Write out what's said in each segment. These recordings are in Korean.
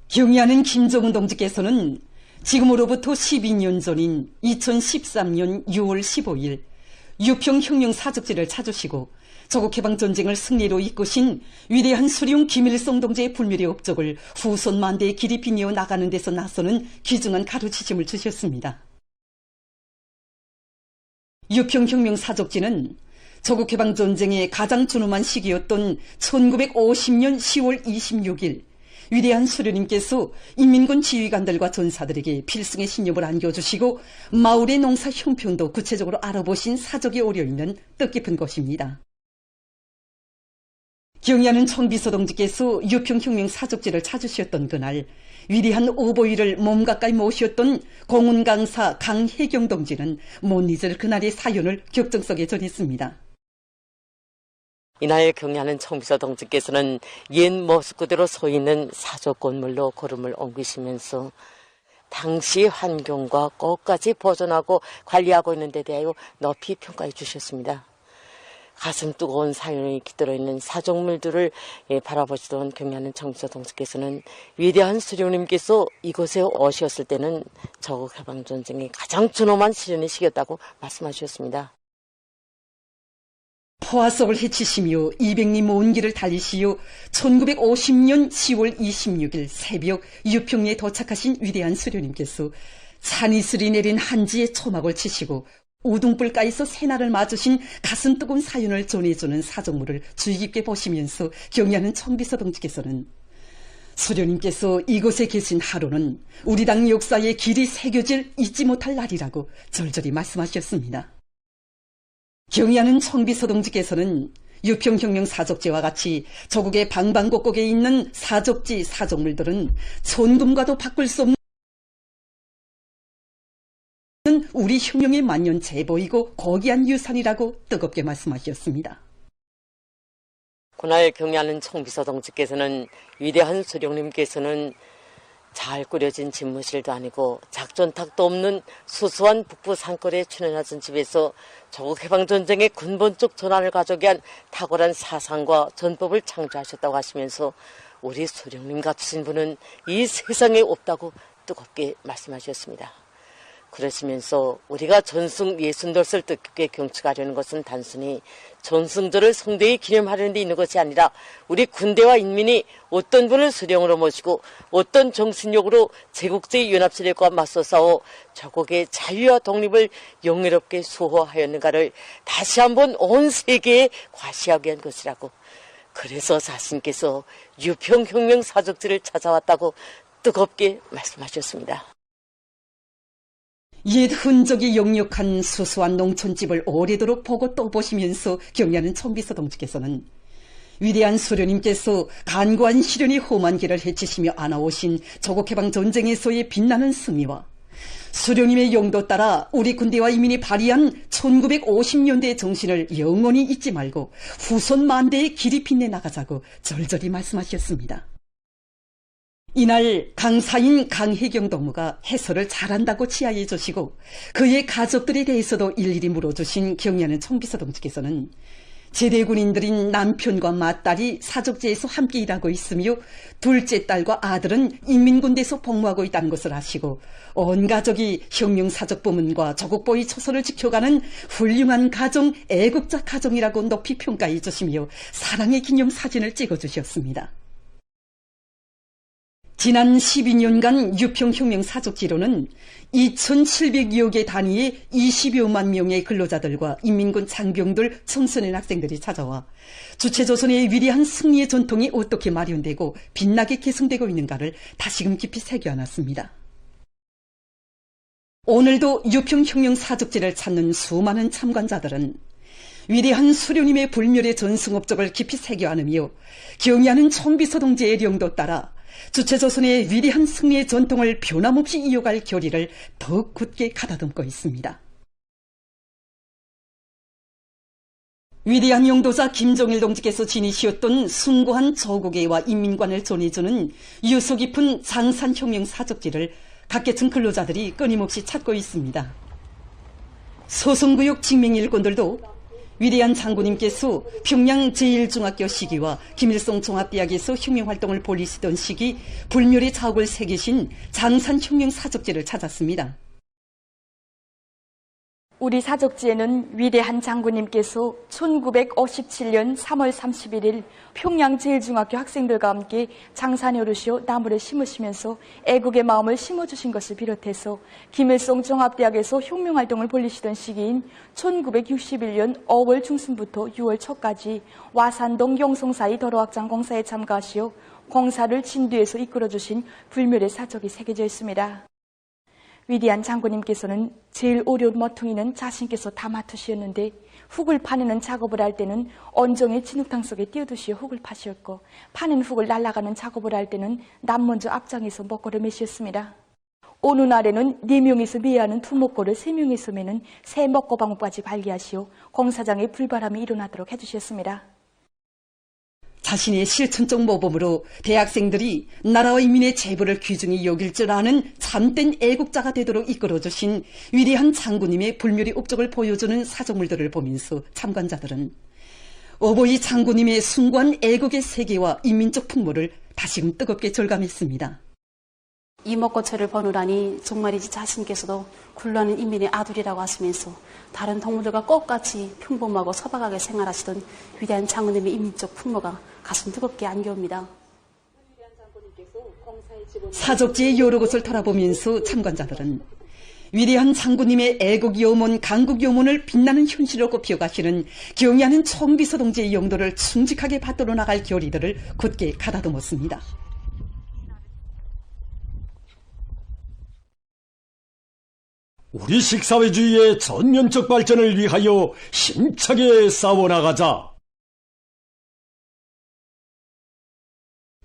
경의하는 김정은 동지께서는 지금으로부터 12년 전인 2013년 6월 15일 유평혁명 사적지를 찾으시고 조국해방전쟁을 승리로 이끄신 위대한 수령 김일성 동지의 불멸의 업적을 후손 만대에 길이 빛내어 나가는 데서 나서는 귀중한 가르치심을 주셨습니다. 유평혁명 사적지는 조국해방전쟁의 가장 준엄한 시기였던 1950년 10월 26일 위대한 수령님께서 인민군 지휘관들과 전사들에게 필승의 신념을 안겨주시고 마을의 농사 형편도 구체적으로 알아보신 사적이 오려있는 뜻깊은 것입니다. 경의하는 청비서 동지께서 유평혁명 사적지를 찾으셨던 그날 위대한 오보이를 몸 가까이 모셨던 공훈강사 강혜경 동지는 못 잊을 그날의 사연을 격정석에 전했습니다. 이날 경의하는 청비서 동지께서는 옛 모습 그대로 서 있는 사적 건물로 걸음을 옮기시면서 당시 환경과 끝까지 보존하고 관리하고 있는 데 대하여 높이 평가해 주셨습니다. 가슴 뜨거운 사연이 깃들어 있는 사적물들을 바라보시던 경의하는 청비서 동지께서는 위대한 수령님께서 이곳에 오셨을 때는 조국해방전쟁이 가장 준엄한 시련의 시기였다고 말씀하셨습니다. 포화석을 헤치시며 200리 먼 길을 달리시어 1950년 10월 26일 새벽 유평리에 도착하신 위대한 수령님께서 산이슬이 내린 한지에 초막을 치시고 우둥불가에서 새날을 맞으신 가슴 뜨거운 사연을 전해주는 사적물을 주의 깊게 보시면서 경의하는 청비서 동지께서는 수령님께서 이곳에 계신 하루는 우리 당 역사에 길이 새겨질 잊지 못할 날이라고 절절히 말씀하셨습니다. 경의하는 청비서 동지께서는 유평혁명 사적지와 같이 조국의 방방곡곡에 있는 사적지, 사적물들은 천금과도 바꿀 수 없는 우리 혁명의 만년 제보이고 고귀한 유산이라고 뜨겁게 말씀하셨습니다. 그날 경의하는 청비서 동지께서는 위대한 수령님께서는 잘 꾸려진 집무실도 아니고 작전탁도 없는 수수한 북부 산골에 추려놨은 집에서 조국해방전쟁의 근본적 전환을 가져오기 위한 탁월한 사상과 전법을 창조하셨다고 하시면서 우리 수령님 같으신 분은 이 세상에 없다고 뜨겁게 말씀하셨습니다. 그러시면서 우리가 전승 68을 뜻깊게 경축하려는 것은 단순히 전승절을 성대히 기념하려는 데 있는 것이 아니라 우리 군대와 인민이 어떤 분을 수령으로 모시고 어떤 정신력으로 제국주의 연합세력과 맞서 싸워 조국의 자유와 독립을 영예롭게 수호하였는가를 다시 한번 온 세계에 과시하기 위한 것이라고, 그래서 자신께서 유평혁명 사적지를 찾아왔다고 뜨겁게 말씀하셨습니다. 옛 흔적이 역력한 수수한 농촌집을 오래도록 보고 또 보시면서 경의하는 청비서 동지께서는 위대한 수령님께서 간과한 시련이 험한 길을 헤치시며 안아오신 조국해방전쟁에서의 빛나는 승리와 수령님의 용도 따라 우리 군대와 인민이 발휘한 1950년대의 정신을 영원히 잊지 말고 후손 만대에 길이 빛내 나가자고 절절히 말씀하셨습니다. 이날 강사인 강혜경 동무가 해설을 잘한다고 치하해 주시고 그의 가족들에 대해서도 일일이 물어주신 경의하는 청비서 동지께서는 제대군인들인 남편과 맏딸이 사적지에서 함께 일하고 있으며 둘째 딸과 아들은 인민군대에서 복무하고 있다는 것을 아시고 온 가족이 혁명사적부문과 조국보위 초선을 지켜가는 훌륭한 가정, 애국자 가정이라고 높이 평가해 주시며 사랑의 기념 사진을 찍어주셨습니다. 지난 12년간 유평혁명 사적지로는 2,700여 개 단위의 20여만 명의 근로자들과 인민군 장병들, 청소년 학생들이 찾아와 주체조선의 위대한 승리의 전통이 어떻게 마련되고 빛나게 계승되고 있는가를 다시금 깊이 새겨안았습니다. 오늘도 유평혁명 사적지를 찾는 수많은 참관자들은 위대한 수령님의 불멸의 전승업적을 깊이 새겨안으며 경의하는 청비서 동지의 령도 따라 주체조선의 위대한 승리의 전통을 변함없이 이어갈 결의를 더욱 굳게 가다듬고 있습니다. 위대한 용도자 김정일 동지께서 지니셨던 숭고한 조국애와 인민관을 전해주는 유서 깊은 장산혁명 사적지를 각계층 근로자들이 끊임없이 찾고 있습니다. 소송구역 직맹일꾼들도 위대한 장군님께서 평양 제1중학교 시기와 김일성 종합대학에서 혁명활동을 벌이시던 시기 불멸의 자옥을 새기신 장산 혁명사적지를 찾았습니다. 우리 사적지에는 위대한 장군님께서 1957년 3월 31일 평양 제1중학교 학생들과 함께 장산에 오르시어 나무를 심으시면서 애국의 마음을 심어주신 것을 비롯해서 김일성 종합대학에서 혁명활동을 벌이시던 시기인 1961년 5월 중순부터 6월 초까지 와산동 영송사이 도로확장 공사에 참가하시어 공사를 진두에서 이끌어주신 불멸의 사적이 새겨져 있습니다. 위대한 장군님께서는 제일 어려운 모퉁이는 자신께서 다 맡으시었는데 흙을 파내는 작업을 할 때는 언정의 진흙탕 속에 뛰어드시어 흙을 파시었고 파낸 흙을 날아가는 작업을 할 때는 남 먼저 앞장에서 먹고를 매셨습니다. 어느 날에는 4명이서 매하는 두목고를 3명이서 매는 새 먹고 방법까지 발기하시어 공사장에 불바람이 일어나도록 해주셨습니다. 자신의 실천적 모범으로 대학생들이 나라와 인민의 재벌을 귀중히 여길 줄 아는 참된 애국자가 되도록 이끌어주신 위대한 장군님의 불멸의 업적을 보여주는 사적물들을 보면서 참관자들은 어버이 장군님의 숭고한 애국의 세계와 인민적 풍모를 다시금 뜨겁게 절감했습니다. 이목고초를 보느라니 정말이지 자신께서도 굴러하는 인민의 아들이라고 하시면서 다른 동물들과 똑같이 평범하고 소박하게 생활하시던 위대한 장군님의 인민적 풍모가 가슴 뜨겁게 안겨옵니다. 사적지의 여러 곳을 돌아보면서 참관자들은 위대한 장군님의 애국 요문, 강국 요문을 빛나는 현실로 꼽혀가시는 경의하는 총비서 동지의 용도를 충직하게 받들어 나갈 결의들을 굳게 가다듬었습니다. 우리 식사회주의의 전면적 발전을 위하여 힘차게 싸워나가자.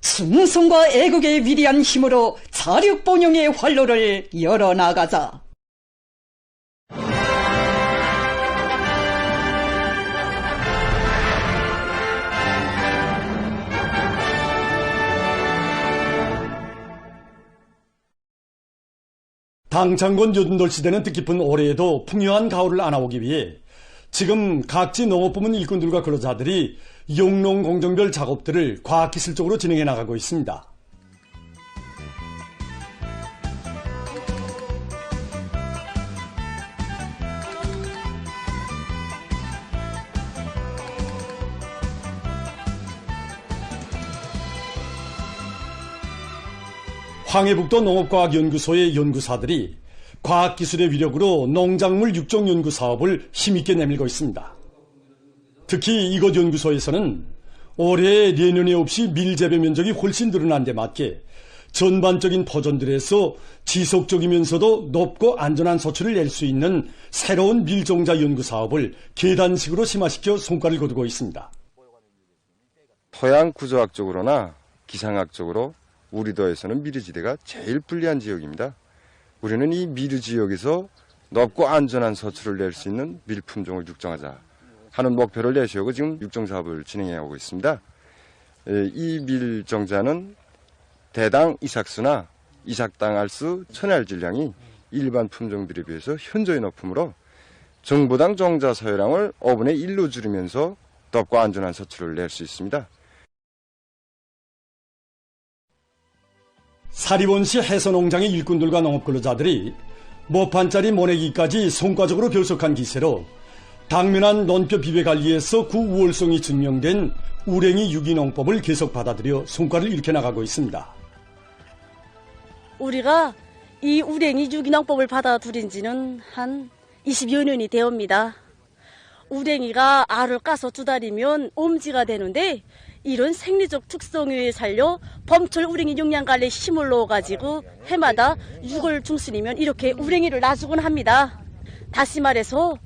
충성과 애국의 위대한 힘으로 자력본영의 활로를 열어나가자. 당창건 요든돌 시대는 뜻깊은 올해에도 풍요한 가을을 안아오기 위해 지금 각지 농업부문 일꾼들과 근로자들이 용농 공정별 작업들을 과학기술적으로 진행해 나가고 있습니다. 황해북도 농업과학연구소의 연구사들이 과학기술의 위력으로 농작물 육종 연구 사업을 힘있게 내밀고 있습니다. 특히 이곳 연구소에서는 올해 내년에 없이 밀재배 면적이 훨씬 늘어난 데 맞게 전반적인 포존들에서 지속적이면서도 높고 안전한 소출을 낼 수 있는 새로운 밀종자 연구 사업을 계단식으로 심화시켜 성과를 거두고 있습니다. 토양 구조학적으로나 기상학적으로 우리도에서는 미르지대가 제일 불리한 지역입니다. 우리는 이 미르 지역에서 높고 안전한 소출을 낼 수 있는 밀품종을 육종하자 하는 목표를 내세우고 지금 육종 사업을 진행해 오고 있습니다. 이 밀종자는 대당 이삭수나 이삭당 알수 천알 질량이 일반 품종들에 비해서 현저히 높으므로 정보당 종자 소요량을 5분의 1로 줄이면서 높고 안전한 소출을 낼 수 있습니다. 사리원시 해서농장의 일꾼들과 농업근로자들이 모판짜리 모내기까지 성과적으로 결속한 기세로 당면한 논뼈 비배 관리에서 그 우월성이 증명된 우랭이 유기농법을 계속 받아들여 성과를 일으켜 나가고 있습니다. 우리가 이 우랭이 유기농법을 받아들인 지는 한 20여 년이 되옵니다. 우랭이가 알을 까서 2달이면 옴지가 되는데 이런 생리적 특성에 살려 범철 우랭이 용량관리에 힘을 넣어가지고 해마다 6월 중순이면 이렇게 우랭이를 놔주곤 합니다. 다시 말해서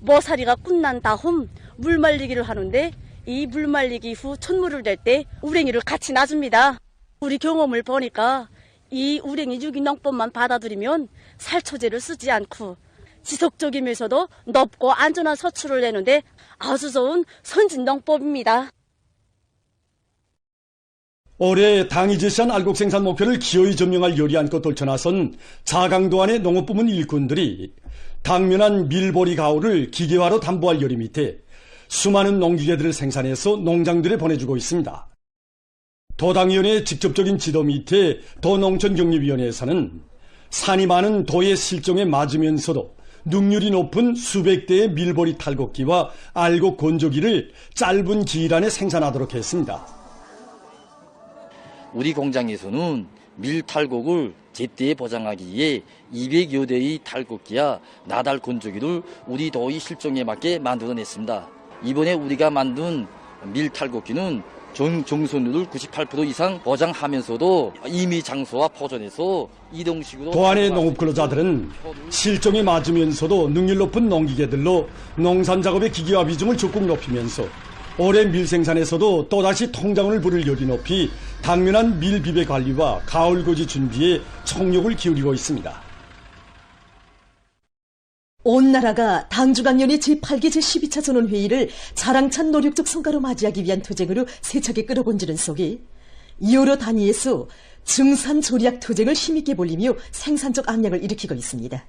머사리가 끝난 다음 물 말리기를 하는데 이 물 말리기 후 천물을 댈 때 우랭이를 같이 놔줍니다. 우리 경험을 보니까 이 우랭이 유기농법만 받아들이면 살초제를 쓰지 않고 지속적이면서도 높고 안전한 소출을 내는데 아주 좋은 선진농법입니다. 올해 당이 제시한 알곡 생산 목표를 기어이 점령할 열이 안고 떨쳐나선 자강도안의 농업부문 일꾼들이 당면한 밀보리 가오를 기계화로 담보할 열이 밑에 수많은 농기계들을 생산해서 농장들에 보내주고 있습니다. 도당위원회의 직접적인 지도 밑에 도농촌격립위원회에서는 산이 많은 도의 실종에 맞으면서도 능률이 높은 수백 대의 밀보리 탈곡기와 알곡 건조기를 짧은 기일 안에 생산하도록 했습니다. 우리 공장에서는 밀 탈곡을 제때 보장하기 위해 200여 대의 탈곡기와 나달 건조기를 우리 도의 실종에 맞게 만들어냈습니다. 이번에 우리가 만든 밀 탈곡기는 정선율을 98% 이상 보장하면서도 임의 장소와 포존해서 이동식으로 도안의 농업 근로자들은 실종에 맞으면서도 능률 높은 농기계들로 농산 작업의 기기화 비중을 적극 높이면서 올해 밀 생산에서도 또다시 통장을 부를 열이 높이 당면한 밀 비배 관리와 가을 고지 준비에 총력을 기울이고 있습니다. 온 나라가 당주강연의 제8기 제12차 전원회의를 자랑찬 노력적 성과로 맞이하기 위한 투쟁으로 세차게 끌어본지는 속에 여러 단위에서 증산 조리학 투쟁을 힘있게 벌리며 생산적 압력을 일으키고 있습니다.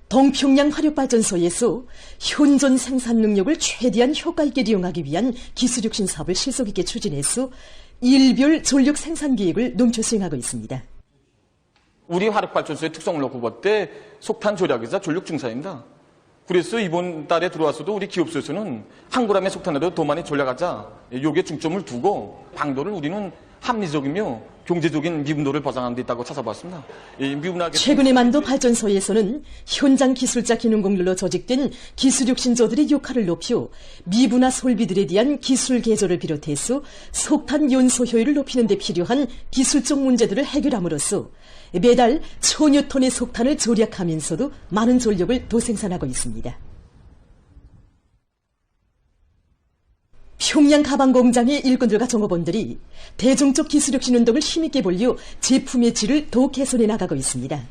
동평양 화력발전소에서 현존 생산 능력을 최대한 효과 있게 이용하기 위한 기술혁신 사업을 실속 있게 추진해서 일별 전력 생산 계획을 농초 수행하고 있습니다. 우리 화력발전소의 특성을 놓고 볼 때 속탄 조략이자 전력 증산입니다. 그래서 이번 달에 들어와서도 우리 기업소에서는 한 그램의 속탄으로 더 많이 전략하자 요게 중점을 두고 방도를 우리는 합리적이며 경제적인 미분도를 보장하는 데 있다고 찾아봤습니다. 최근에 만도 발전소에서는 현장 기술자 기능공들로 조직된 기술혁신조들의 역할을 높여 미분화 설비들에 대한 기술 개조를 비롯해서 속탄 연소 효율을 높이는 데 필요한 기술적 문제들을 해결함으로써 매달 1000여 톤의 속탄을 절약하면서도 많은 전력을 더 생산하고 있습니다. 평양 가방 공장의 일꾼들과 종업원들이 대중적 기술혁신 운동을 힘있게 벌려 제품의 질을 더 개선해 나가고 있습니다.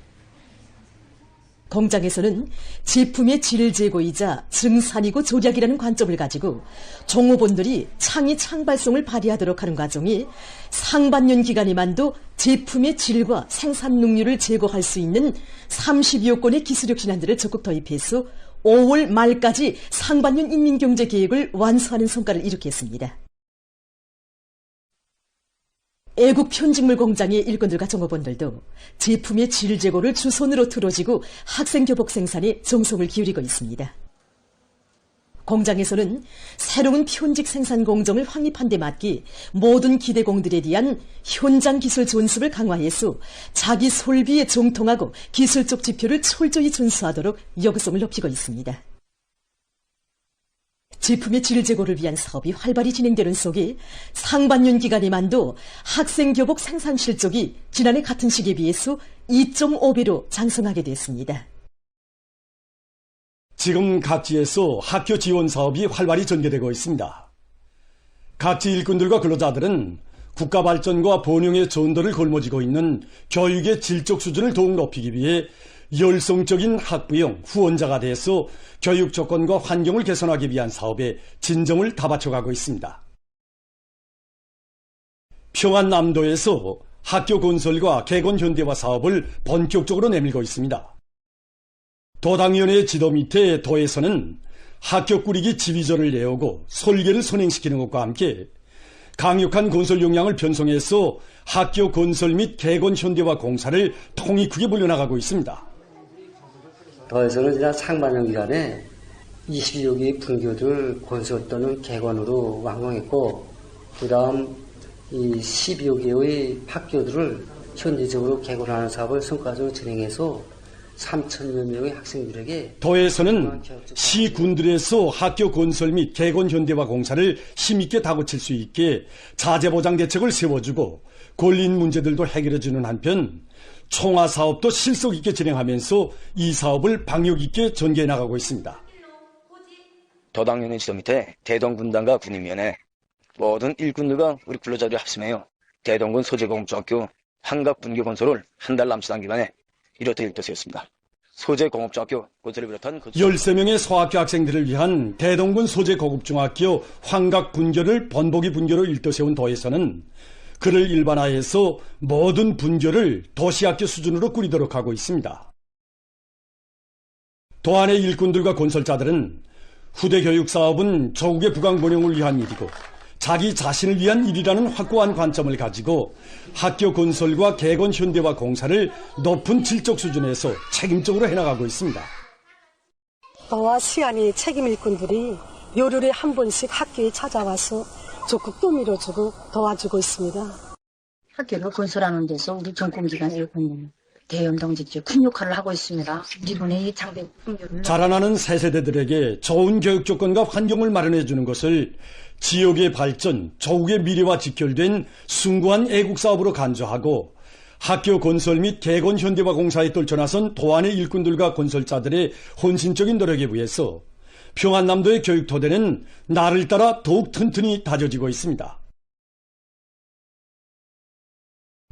공장에서는 제품의 질 제고이자 증산이고 조략이라는 관점을 가지고 종업원들이 창의 창발성을 발휘하도록 하는 과정에 상반년 기간에만도 제품의 질과 생산 능률을 제고할 수 있는 30여 건의 기술혁신안들을 적극 도입해서 5월 말까지 상반년 인민경제계획을 완수하는 성과를 이룩했습니다. 애국 편직물 공장의 일꾼들과 종업원들도 제품의 질 제고를 주선으로 틀어지고 학생 교복 생산에 정성을 기울이고 있습니다. 공장에서는 새로운 편직 생산 공정을 확립한 데 맞게 모든 기대공들에 대한 현장 기술 존습을 강화해서 자기 설비에 정통하고 기술적 지표를 철저히 준수하도록 요구성을 높이고 있습니다. 제품의 질 제고를 위한 사업이 활발히 진행되는 속에 상반년 기간에만도 학생 교복 생산 실적이 지난해 같은 시기에 비해서 2.5배로 장성하게 됐습니다. 지금 각지에서 학교 지원 사업이 활발히 전개되고 있습니다. 각지 일꾼들과 근로자들은 국가 발전과 번영의 전도를 걸머쥐고 있는 교육의 질적 수준을 더욱 높이기 위해 열성적인 학부형 후원자가 돼서 교육 조건과 환경을 개선하기 위한 사업에 진정을 다 바쳐가고 있습니다. 평안남도에서 학교 건설과 개건 현대화 사업을 본격적으로 내밀고 있습니다. 도당위원회의 지도 밑에 도에서는 학교 꾸리기 지휘전을 내오고 설계를 선행시키는 것과 함께 강력한 건설 역량을 편성해서 학교 건설 및 개건 현대화 공사를 통이 크게 불려나가고 있습니다. 도에서는 지난 상반년 기간에 20여 개의 분교를 건설 또는 개건으로 완공했고, 그 다음 이 12여 개의 학교들을 현지적으로 개건하는 사업을 성과적으로 진행해서 3,000여 명의 학생들에게 도에서는 시군들에서 학교 건설 및 개건 현대화 공사를 힘있게 다그칠 수 있게 자재보장 대책을 세워주고 권린 문제들도 해결해주는 한편 총화 사업도 실속 있게 진행하면서 이 사업을 방역 있게 전개해 나가고 있습니다. 도당위원회 지도 밑에 대동군단과 군인위원회 모든 일꾼들과 우리 근로자들이 합심해요. 대동군 소재공업중학교 한각 분교 건설을 한 달 남짓한 기간에 이렇게 일도세웠습니다. 소재공업중학교 건설을 비롯한 13명의 소학교 학생들을 위한 대동군 소재공업중학교 환각 분교를 번복이 분교로 일도세운 도에서는 그를 일반화해서 모든 분교를 도시학교 수준으로 꾸리도록 하고 있습니다. 도안의 일꾼들과 건설자들은 후대 교육 사업은 조국의 부강 번영을 위한 일이고 자기 자신을 위한 일이라는 확고한 관점을 가지고 학교 건설과 개건 현대화 공사를 높은 질적 수준에서 책임적으로 해나가고 있습니다. 저와 시안이 책임 일꾼들이 열흘에 한 번씩 학교에 찾아와서 적극 떠밀어주고 도와주고 있습니다. 학교를 건설하는 데서 우리 정권기관 일꾼은 대연동직적 큰 역할을 하고 있습니다. 이번에 이 장벽 풍요를 자라나는 새 세대들에게 좋은 교육 조건과 환경을 마련해 주는 것을 지역의 발전, 조국의 미래와 직결된 숭고한 애국사업으로 간주하고 학교 건설 및 개건 현대화 공사에 떨쳐나선 도안의 일꾼들과 건설자들의 헌신적인 노력에 의해서 평안남도의 교육 토대는 날을 따라 더욱 튼튼히 다져지고 있습니다.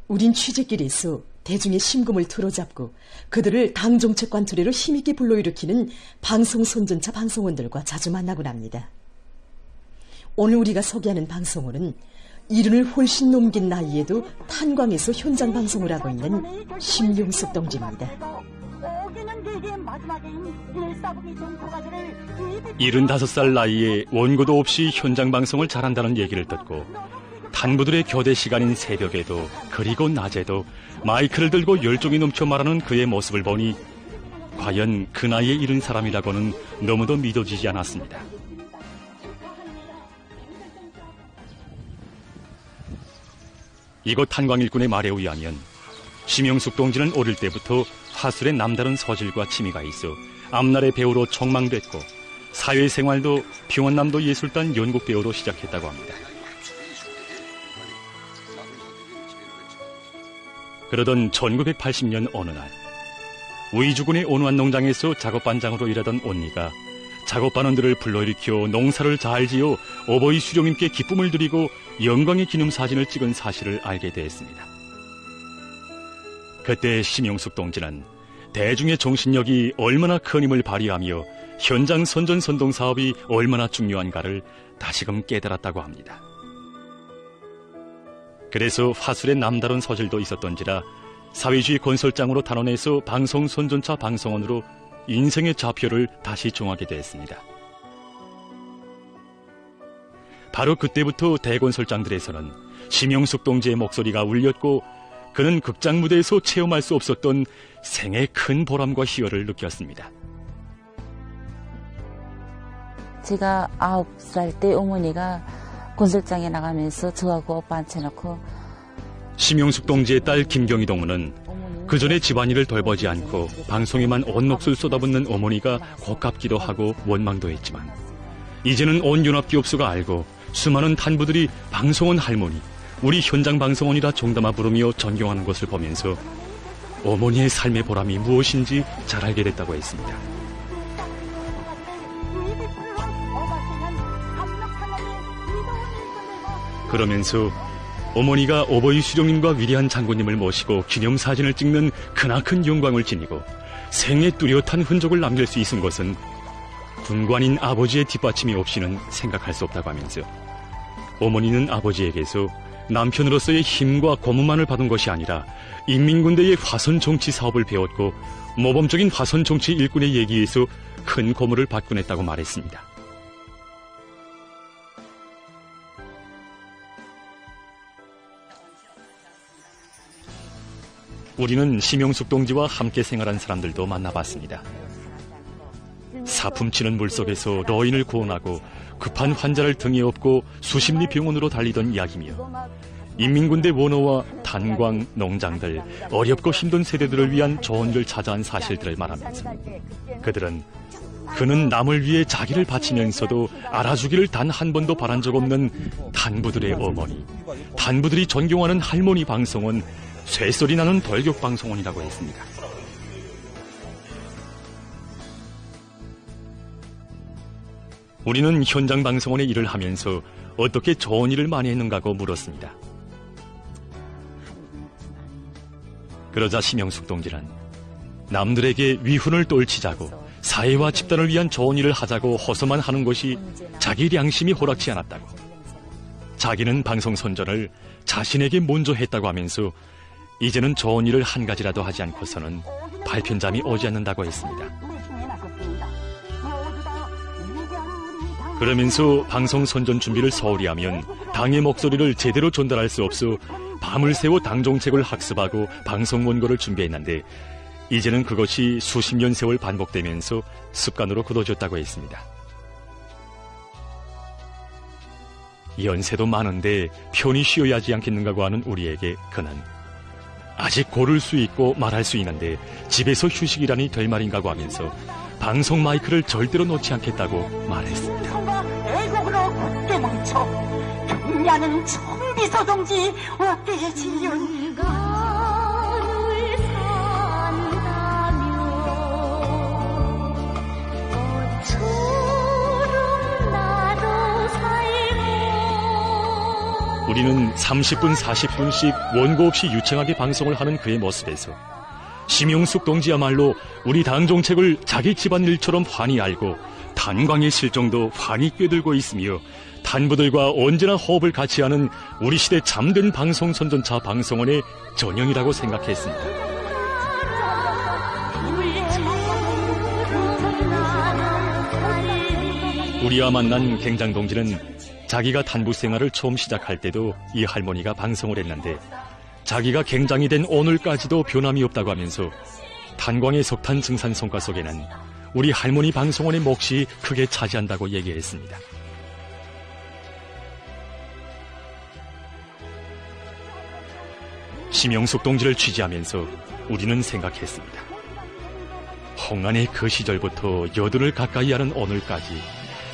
우린 취재길에서 대중의 심금을 틀어잡고 그들을 당정책 관투례로 힘있게 불러일으키는 방송 선전차 방송원들과 자주 만나곤 합니다. 오늘 우리가 소개하는 방송원은 70을 훨씬 넘긴 나이에도 탄광에서 현장 방송을 하고 있는 심용숙 동지입니다. 75살 나이에 원고도 없이 현장 방송을 잘한다는 얘기를 듣고 탄부들의 교대 시간인 새벽에도 그리고 낮에도 마이크를 들고 열정이 넘쳐 말하는 그의 모습을 보니 과연 그 나이에 이른 사람이라고는 너무도 믿어지지 않았습니다. 이곳 탄광일꾼의 말에 의하면 심용숙 동지는 어릴 때부터 화술에 남다른 소질과 취미가 있어 앞날의 배우로 촉망됐고 사회생활도 평안남도 예술단 연극배우로 시작했다고 합니다. 그러던 1980년 어느 날 의주군의 온화한 농장에서 작업반장으로 일하던 언니가 작업반원들을 불러일으켜 농사를 잘 지어 어버이 수령님께 기쁨을 드리고 영광의 기념 사진을 찍은 사실을 알게 되었습니다. 그때 심용숙 동지는 대중의 정신력이 얼마나 큰 힘을 발휘하며 현장 선전 선동 사업이 얼마나 중요한가를 다시금 깨달았다고 합니다. 그래서 화술에 남다른 소질도 있었던지라 사회주의 건설장으로 단원해서 방송 선전차 방송원으로 인생의 좌표를 다시 정하게 되었습니다. 바로 그때부터 대건설장들에서는 심용숙 동지의 목소리가 울렸고 그는 극장 무대에서 체험할 수 없었던 생의 큰 보람과 희열을 느꼈습니다. 제가 9살 때 어머니가 건설장에 나가면서 저하고 오빠 앉혀놓고 심용숙 동지의 딸 김경희 동무는 그 전에 집안일을 돌보지 않고 방송에만 온 몫을 쏟아붓는 어머니가 고깝기도 하고 원망도 했지만 이제는 온 연합기업소가 알고 수많은 탄부들이 방송원 할머니, 우리 현장 방송원이라 정담아 부르며 존경하는 것을 보면서 어머니의 삶의 보람이 무엇인지 잘 알게 됐다고 했습니다. 그러면서 어머니가 어버이 수령님과 위대한 장군님을 모시고 기념사진을 찍는 크나큰 영광을 지니고 생애 뚜렷한 흔적을 남길 수 있은 것은 군관인 아버지의 뒷받침이 없이는 생각할 수 없다고 하면서 어머니는 아버지에게서 남편으로서의 힘과 고문만을 받은 것이 아니라 인민군대의 화선 정치 사업을 배웠고 모범적인 화선 정치 일꾼의 얘기에서 큰 고문을 받곤 했다고 말했습니다. 우리는 심용숙 동지와 함께 생활한 사람들도 만나봤습니다. 사품치는 물속에서 노인을 구원하고 급한 환자를 등에 업고 수십리 병원으로 달리던 이야기며 인민군대 원어와 탄광, 농장들, 어렵고 힘든 세대들을 위한 좋은 일을 찾아한 사실들을 말하면서 그는 남을 위해 자기를 바치면서도 알아주기를 단 한 번도 바란 적 없는 탄부들의 어머니, 탄부들이 존경하는 할머니 방송은 쇠소리 나는 돌격 방송원이라고 했습니다. 우리는 현장 방송원의 일을 하면서 어떻게 좋은 일을 많이 했는가고 물었습니다. 그러자 심용숙 동지는 남들에게 위훈을 떨치자고 사회와 집단을 위한 좋은 일을 하자고 호소만 하는 것이 자기 양심이 허락치 않았다고, 자기는 방송 선전을 자신에게 먼저 했다고 하면서 이제는 좋은 일을 한 가지라도 하지 않고서는 발편잠이 오지 않는다고 했습니다. 그러면서 방송 선전 준비를 소홀히 하면 당의 목소리를 제대로 전달할 수 없어 밤을 새워 당 정책을 학습하고 방송 원고를 준비했는데 이제는 그것이 수십 년 세월 반복되면서 습관으로 굳어졌다고 했습니다. 연세도 많은데 편히 쉬어야 하지 않겠는가고 하는 우리에게 그는 아직 고를 수 있고 말할 수 있는데 집에서 휴식이라니 될 말인가고 하면서 방송 마이크를 절대로 놓지 않겠다고 말했습니다. 애국으로 굳게 뭉쳐 경야는 청비서 동지 어깨에 지연 가을 산다며 꽃처럼 나도 살고. 우리는 30분 40분씩 원고 없이 유창하게 방송을 하는 그의 모습에서 심용숙 동지야말로 우리 당 정책을 자기 집안일처럼 환히 알고 탄광의 실정도 환히 꿰들고 있으며 탄부들과 언제나 호흡을 같이 하는 우리 시대 잠든 방송 선전차 방송원의 전형이라고 생각했습니다. 우리와 만난 갱장 동지는 자기가 탄부 생활을 처음 시작할 때도 이 할머니가 방송을 했는데 자기가 갱장이 된 오늘까지도 변함이 없다고 하면서 탄광의 석탄 증산 성과 속에는 우리 할머니 방송원의 몫이 크게 차지한다고 얘기했습니다. 심영숙 동지를 취재하면서 우리는 생각했습니다. 홍안의 그 시절부터 여든을 가까이 하는 오늘까지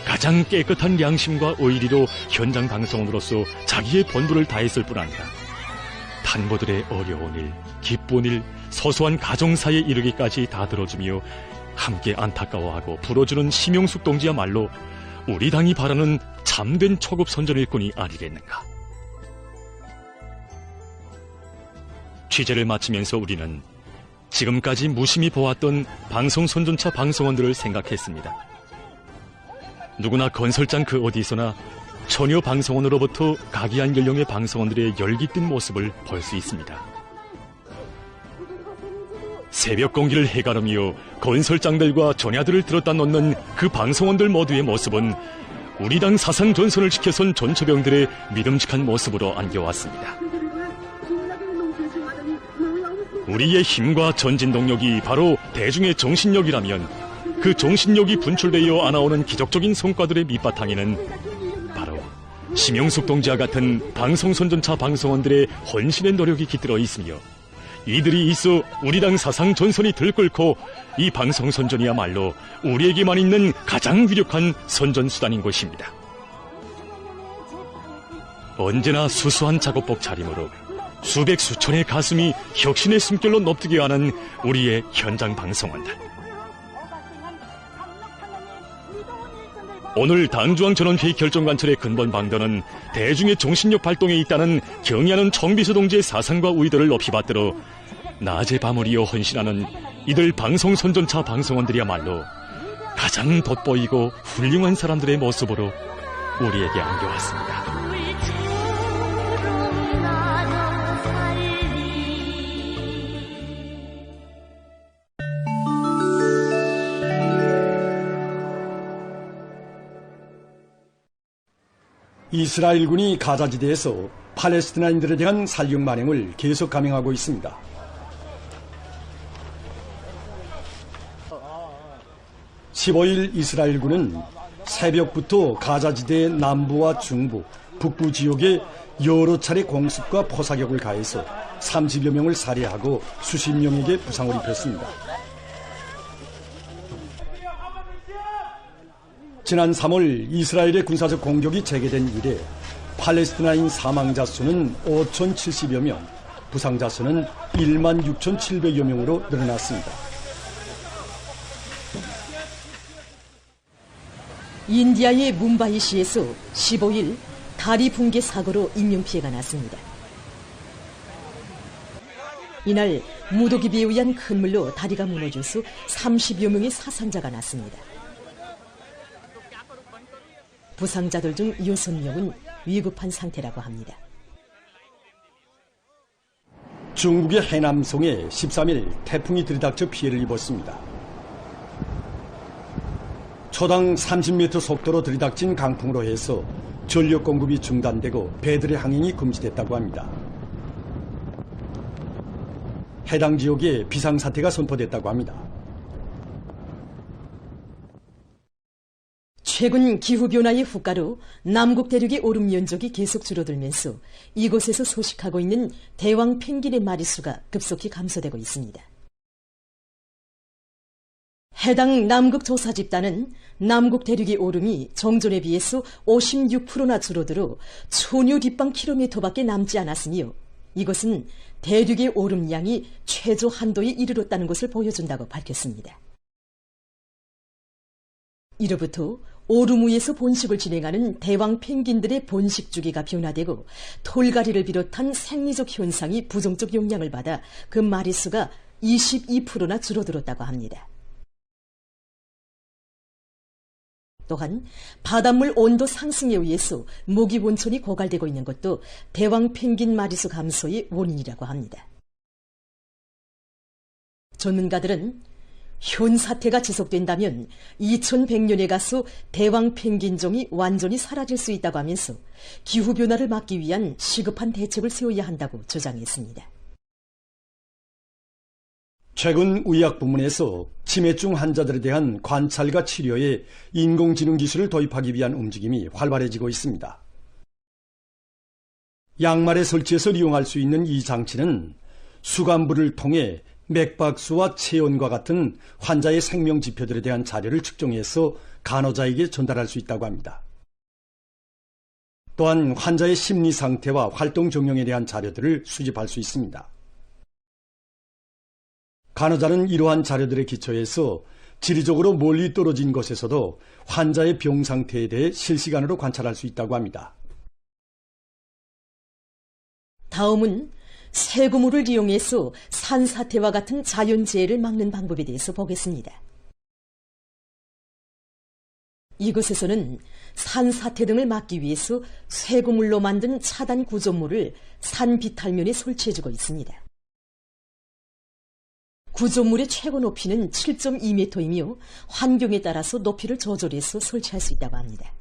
가장 깨끗한 양심과 의리로 현장 방송원으로서 자기의 본분을 다했을 뿐 아니라 탄보들의 어려운 일, 기쁜 일, 소소한 가정사에 이르기까지 다 들어주며 함께 안타까워하고 불어주는 심용숙 동지야말로 우리 당이 바라는 참된 초급 선전 일꾼이 아니겠는가. 취재를 마치면서 우리는 지금까지 무심히 보았던 방송 선전차 방송원들을 생각했습니다. 누구나 건설장 그 어디서나 처녀 방송원으로부터 각이한 연령의 방송원들의 열깃든 모습을 볼 수 있습니다. 새벽 공기를 해가르며 건설장들과 전야들을 들었다 놓는 그 방송원들 모두의 모습은 우리 당 사상 전선을 지켜선 전초병들의 믿음직한 모습으로 안겨왔습니다. 우리의 힘과 전진 동력이 바로 대중의 정신력이라면 그 정신력이 분출되어 안아오는 기적적인 성과들의 밑바탕에는 바로 심영숙 동지와 같은 방송선전차 방송원들의 헌신의 노력이 깃들어 있으며 이들이 있어 우리 당 사상 전선이 들끓고 이 방송선전이야말로 우리에게만 있는 가장 위력한 선전수단인 것입니다. 언제나 수수한 작업복 차림으로 수백 수천의 가슴이 혁신의 숨결로 높뜨게 하는 우리의 현장 방송원들. 오늘 당중앙전원회의 결정관철의 근본 방도는 대중의 정신력 발동에 있다는 경의하는 청비서 동지의 사상과 의도를 높이 받들어 낮에 밤을 이어 헌신하는 이들 방송선전차 방송원들이야말로 가장 돋보이고 훌륭한 사람들의 모습으로 우리에게 안겨왔습니다. 이스라엘군이 가자지대에서 팔레스티나인들에 대한 살육 만행을 계속 감행하고 있습니다. (15일) 이스라엘군은 새벽부터 가자지대의 남부와 중부, 북부 지역에 여러 차례 공습과 포사격을 가해서 30여 명을 살해하고 수십 명에게 부상을 입혔습니다. 지난 3월 이스라엘의 군사적 공격이 재개된 이래 팔레스티나인 사망자 수는 5,070여 명, 부상자 수는 16,700여 명으로 늘어났습니다. 인디아의 뭄바이시에서 15일 다리 붕괴 사고로 인명피해가 났습니다. 이날 무더기비에 의한 큰 물로 다리가 무너져서 30여 명의 사상자가 났습니다. 부상자들 중 6명은 위급한 상태라고 합니다. 중국의 해남성에 13일 태풍이 들이닥쳐 피해를 입었습니다. 초당 30m 속도로 들이닥친 강풍으로 해서 전력 공급이 중단되고 배들의 항행이 금지됐다고 합니다. 해당 지역에 비상사태가 선포됐다고 합니다. 최근 기후변화의 후가로 남극 대륙의 오름 연족이 계속 줄어들면서 이곳에서 서식하고 있는 대왕 펭귄의 마리수가 급속히 감소되고 있습니다. 해당 남극 조사 집단은 남극 대륙의 오름이 정전에 비해서 56%나 줄어들어 천여立方킬로미터밖에 남지 않았으며 이것은 대륙의 오름량이 최저 한도에 이르렀다는 것을 보여준다고 밝혔습니다. 이로부터 오름 위에서 번식을 진행하는 대왕 펭귄들의 번식 주기가 변화되고 톨가리를 비롯한 생리적 현상이 부정적 영향을 받아 그 마리수가 22%나 줄어들었다고 합니다. 또한 바닷물 온도 상승에 의해서 모기 온천이 고갈되고 있는 것도 대왕 펭귄 마리수 감소의 원인이라고 합니다. 전문가들은 현 사태가 지속된다면 2100년에 가서 대왕 펭귄종이 완전히 사라질 수 있다고 하면서 기후변화를 막기 위한 시급한 대책을 세워야 한다고 주장했습니다. 최근 의학 부문에서 치매증 환자들에 대한 관찰과 치료에 인공지능 기술을 도입하기 위한 움직임이 활발해지고 있습니다. 양말에 설치해서 이용할 수 있는 이 장치는 수감부를 통해 맥박수와 체온과 같은 환자의 생명 지표들에 대한 자료를 측정해서 간호자에게 전달할 수 있다고 합니다. 또한 환자의 심리 상태와 활동 정령에 대한 자료들을 수집할 수 있습니다. 간호자는 이러한 자료들에 기초해서 지리적으로 멀리 떨어진 곳에서도 환자의 병 상태에 대해 실시간으로 관찰할 수 있다고 합니다. 다음은 세구물을 이용해서 산사태와 같은 자연재해를 막는 방법에 대해서 보겠습니다. 이곳에서는 산사태 등을 막기 위해서 세구물로 만든 차단 구조물을 산 비탈면에 설치해주고 있습니다. 구조물의 최고 높이는 7.2m이며 환경에 따라서 높이를 조절해서 설치할 수 있다고 합니다.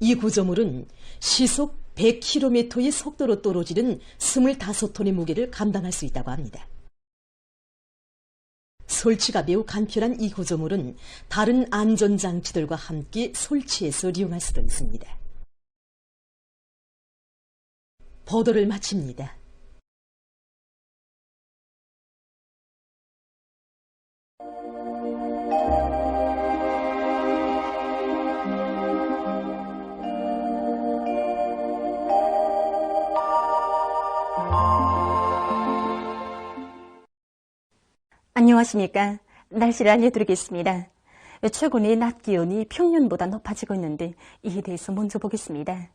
이 구조물은 시속 100km의 속도로 떨어지는 25톤의 무게를 감당할 수 있다고 합니다. 설치가 매우 간편한 이 구조물은 다른 안전장치들과 함께 설치해서 이용할 수도 있습니다. 보도를 마칩니다. 안녕하십니까. 날씨를 알려드리겠습니다. 최근에 낮 기온이 평년보다 높아지고 있는데 이에 대해서 먼저 보겠습니다.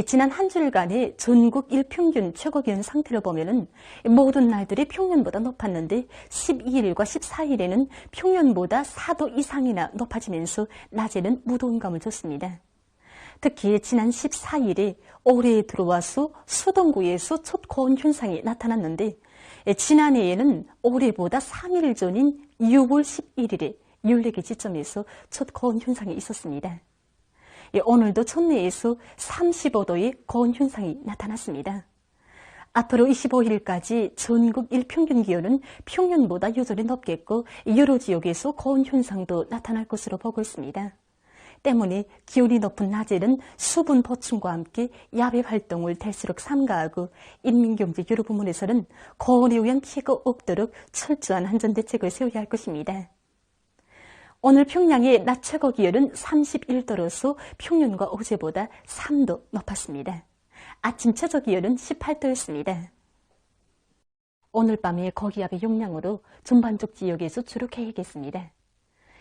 지난 한 주일간의 전국 일평균 최고기온 상태를 보면은 모든 날들이 평년보다 높았는데 12일과 14일에는 평년보다 4도 이상이나 높아지면서 낮에는 무더운 감을 줬습니다. 특히 지난 14일에 올해에 들어와서 수동구에서 첫 고온 현상이 나타났는데 지난해에는 올해보다 3일 전인 6월 11일에 14개 지점에서 첫 고온 현상이 있었습니다. 오늘도 천내에서 35도의 고온 현상이 나타났습니다. 앞으로 25일까지 전국 일평균 기온은 평년보다 여전히 높겠고 여러 지역에서 고온 현상도 나타날 것으로 보고 있습니다. 때문에 기온이 높은 낮에는 수분 보충과 함께 야외 활동을 될수록 삼가하고 인민경제 여러 부문에서는 고온에 의한 피해가 없도록 철저한 안전대책을 세워야 할 것입니다. 오늘 평양의 낮 최고 기온은 31도로서 평년과 어제보다 3도 높았습니다. 아침 최저 기온은 18도였습니다. 오늘 밤에 고기압의 영향으로 전반적 지역에서 주로 개겠습니다.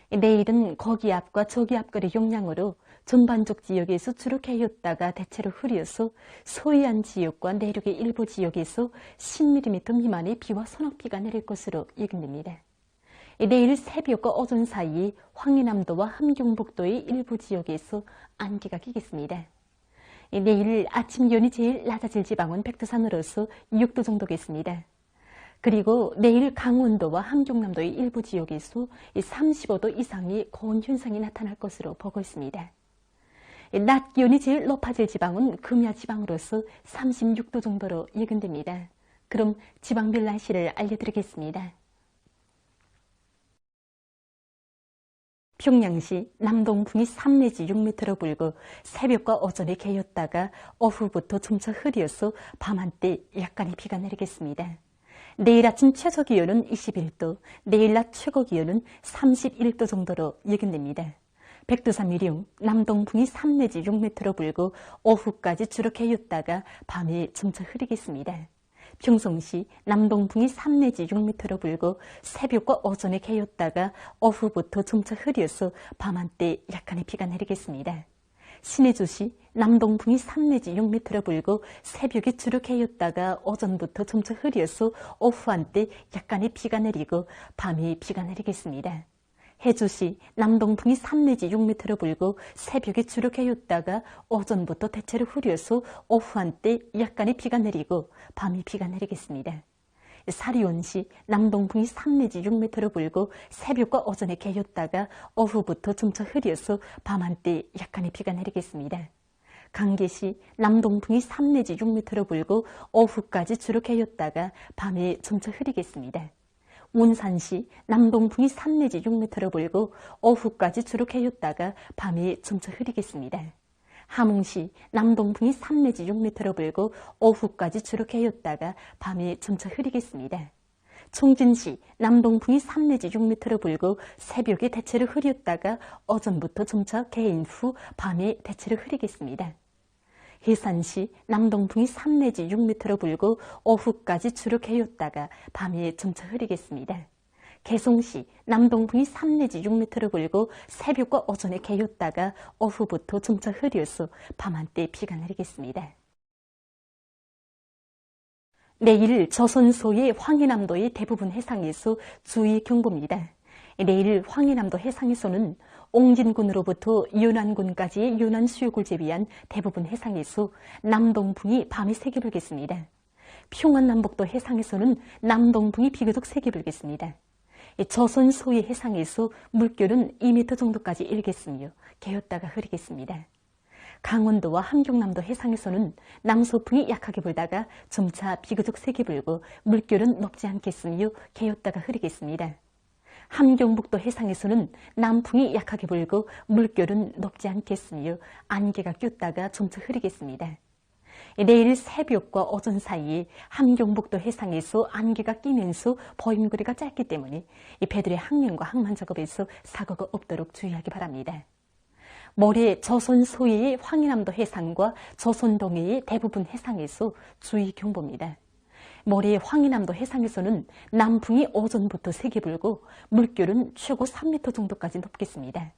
내일은 고기압과 저기압걸의 영향으로 전반적 지역에서 주로 개였다가 대체로 흐려서 서해안 지역과 내륙의 일부 지역에서 10mm 미만의 비와 소낙비가 내릴 것으로 예견됩니다. 내일 새벽과 오전 사이 황해남도와 함경북도의 일부 지역에서 안개가 끼겠습니다. 내일 아침 기온이 제일 낮아질 지방은 백두산으로서 6도 정도겠습니다. 그리고 내일 강원도와 함경남도의 일부 지역에서 35도 이상의 고온 현상이 나타날 것으로 보고 있습니다. 낮 기온이 제일 높아질 지방은 금야 지방으로서 36도 정도로 예견됩니다. 그럼 지방별 날씨를 알려드리겠습니다. 평양시 남동풍이 3 내지 6m로 불고 새벽과 오전에 개였다가 오후부터 점차 흐려서 밤 한때 약간의 비가 내리겠습니다. 내일 아침 최저 기온은 21도, 내일 낮 최고 기온은 31도 정도로 예견됩니다. 백두산 위령 남동풍이 3 내지 6m로 불고 오후까지 주로 개였다가 밤에 점차 흐리겠습니다. 평송시 남동풍이 3 내지 6m로 불고 새벽과 오전에 개였다가 오후부터 점차 흐려서 밤 한때 약간의 비가 내리겠습니다. 신해주시 남동풍이 3 내지 6m로 불고 새벽에 주로 개였다가 오전부터 점차 흐려서 오후 한때 약간의 비가 내리고 밤에 비가 내리겠습니다. 해주시 남동풍이 3 내지 6m로 불고 새벽에 주로 개였다가 오전부터 대체로 흐려서 오후 한때 약간의 비가 내리고 밤에 비가 내리겠습니다. 사리온시 남동풍이 3 내지 6m로 불고 새벽과 오전에 개였다가 오후부터 점차 흐려서 밤 한때 약간의 비가 내리겠습니다. 강계시 남동풍이 3 내지 6m로 불고 오후까지 주로 개였다가 밤에 점차 흐리겠습니다. 운산시 남동풍이 3 내지 6m로 불고 오후까지 주로 개였다가 밤에 점차 흐리겠습니다. 함흥시 남동풍이 3 내지 6m로 불고 오후까지 주로 개였다가 밤에 점차 흐리겠습니다. 총진시 남동풍이 3 내지 6m로 불고 새벽에 대체로 흐렸다가 오전부터 점차 개인 후 밤에 대체로 흐리겠습니다. 해산시 남동풍이 3 내지 6m로 불고 오후까지 주로 개였다가 밤에 점차 흐리겠습니다. 개송시 남동풍이 3 내지 6m로 불고 새벽과 오전에 개였다가 오후부터 점차 흐려서 밤 한때 비가 내리겠습니다. 내일 조선소의 황해남도의 대부분 해상에서 주의 경보입니다. 내일 황해남도 해상에서는 옹진군으로부터 연안군까지의 연안 수역을 제외한 대부분 해상에서 남동풍이 밤에 세게 불겠습니다. 평안남북도 해상에서는 남동풍이 비교적 세게 불겠습니다. 조선 소의 해상에서 물결은 2m 정도까지 일겠으며 개었다가 흐리겠습니다. 강원도와 함경남도 해상에서는 남서풍이 약하게 불다가 점차 비교적 세게 불고 물결은 높지 않겠으며 개었다가 흐리겠습니다. 함경북도 해상에서는 남풍이 약하게 불고 물결은 높지 않겠으며 안개가 꼈다가 점차 흐리겠습니다. 내일 새벽과 오전 사이에 함경북도 해상에서 안개가 끼면서 보임거리가 짧기 때문에 배들의 항명과 항만 작업에서 사고가 없도록 주의하기 바랍니다. 모레 조선 소해의 황해남도 해상과 조선 동해의 대부분 해상에서 주의 경보입니다. 모레 황해남도 해상에서는 남풍이 오전부터 세게 불고 물결은 최고 3m 정도까지 높겠습니다.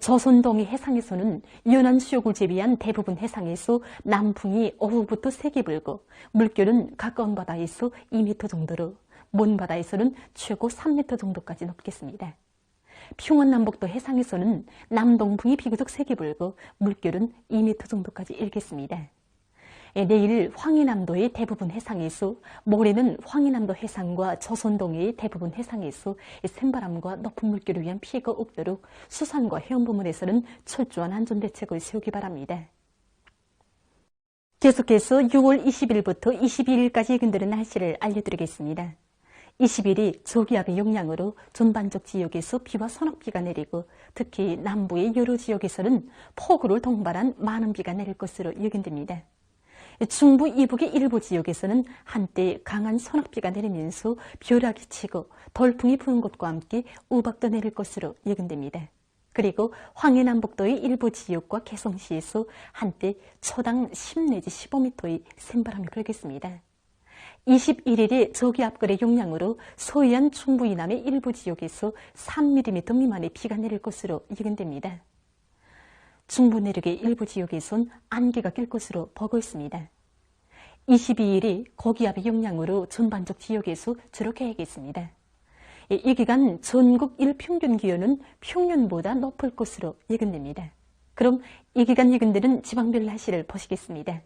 조선동해 해상에서는 연안 수역을 제외한 대부분 해상에서 남풍이 오후부터 세게 불고 물결은 가까운 바다에서 2m 정도로 먼 바다에서는 최고 3m 정도까지 높겠습니다. 평안남북도 해상에서는 남동풍이 비교적 세게 불고 물결은 2m 정도까지 일겠습니다. 내일 황해남도의 대부분 해상에서, 모레는 황해남도 해상과 조선동해의 대부분 해상에서 샘바람과 높은 물결을 위한 피해가 없도록 수산과 해운부문에서는 철저한 안전대책을 세우기 바랍니다. 계속해서 6월 20일부터 22일까지 예견되는 날씨를 알려드리겠습니다. 20일이 저기압의 영향으로 전반적 지역에서 비와 소낙비가 내리고 특히 남부의 여러 지역에서는 폭우를 동반한 많은 비가 내릴 것으로 예견됩니다. 중부 이북의 일부 지역에서는 한때 강한 소낙비가 내리면서 벼락이 치고 돌풍이 부는 것과 함께 우박도 내릴 것으로 예견됩니다. 그리고 황해남북도의 일부 지역과 개성시에서 한때 초당 10 내지 15m의 샘바람이 불겠습니다. 21일에 저기압골의 영향으로 서해안 중부 이남의 일부 지역에서 3mm 미만의 비가 내릴 것으로 예견됩니다. 중부 내륙의 일부 지역에선 안개가 낄 것으로 보고 있습니다. 22일이 고기압의 영향으로 전반적 지역에서 주로 개겠습니다. 이 기간 전국 일평균 기온은 평년보다 높을 것으로 예견됩니다. 그럼 이 기간 예견되는 지방별 날씨를 보시겠습니다.